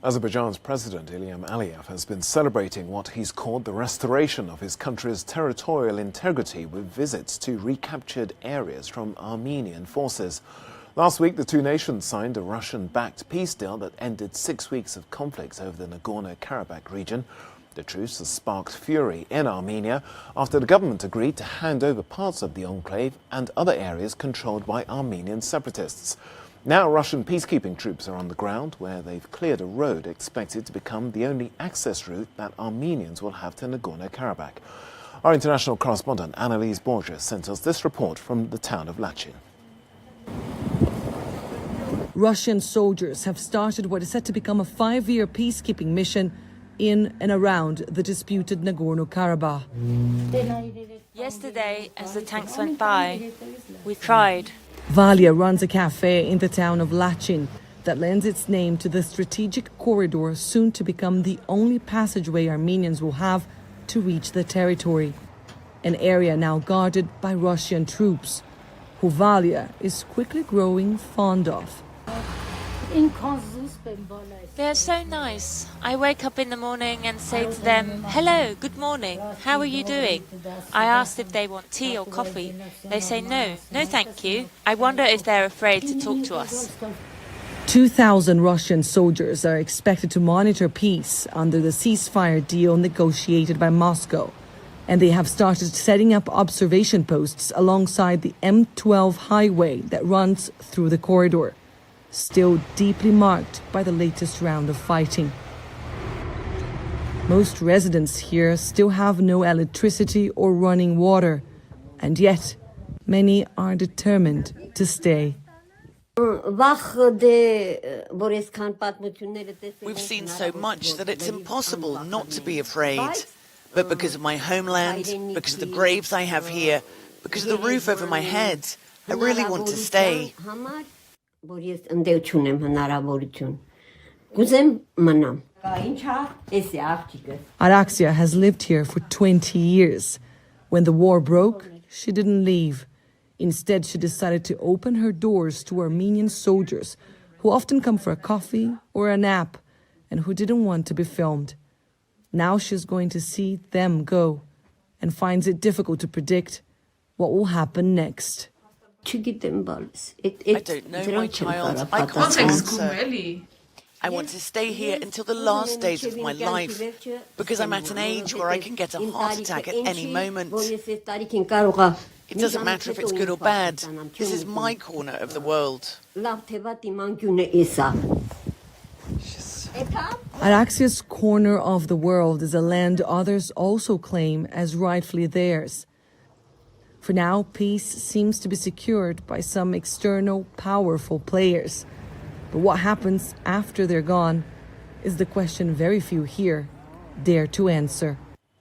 Azerbaijan's President Ilham Aliyev has been celebrating what he's called the restoration of his country's territorial integrity with visits to recaptured areas from Armenian forces. Last week, the two nations signed a Russian-backed peace deal that ended 6 weeks of conflict over the Nagorno-Karabakh region. The truce has sparked fury in Armenia after the government agreed to hand over parts of the enclave and other areas controlled by Armenian separatists. Now Russian peacekeeping troops are on the ground, where they've cleared a road expected to become the only access route that Armenians will have to Nagorno-Karabakh. Our international correspondent Annalise Borges sent us this report from the town of Lachin. Russian soldiers have started what is set to become a 5-year peacekeeping mission in and around the disputed Nagorno-Karabakh. Yesterday, as the tanks went by, we cried. Valia runs a cafe in the town of Lachin that lends its name to the strategic corridor soon to become the only passageway Armenians will have to reach the territory. An area now guarded by Russian troops, who Valia is quickly growing fond of. They're so nice. I wake up in the morning and say to them, "Hello, good morning, how are you doing?" I ask if they want tea or coffee. They say no thank you. I wonder if they're afraid to talk to us. 2,000 Russian soldiers are expected to monitor peace under the ceasefire deal negotiated by Moscow. And they have started setting up observation posts alongside the M12 highway that runs through the corridor, still deeply marked by the latest round of fighting. Most residents here still have no electricity or running water, and yet many are determined to stay. We've seen so much that it's impossible not to be afraid. But because of my homeland, because of the graves I have here, because of the roof over my head, I really want to stay. Araxia has lived here for 20 years. When the war broke, she didn't leave. Instead, she decided to open her doors to Armenian soldiers who often come for a coffee or a nap and who didn't want to be filmed. Now she's going to see them go and finds it difficult to predict what will happen next. I don't know, my child. I can't answer. I want to stay here until the last days of my life because I'm at an age where I can get a heart attack at any moment. It doesn't matter if it's good or bad. This is my corner of the world. Araxia's corner of the world is a land others also claim as rightfully theirs. For now, peace seems to be secured by some external, powerful players. But what happens after they're gone is the question very few here dare to answer.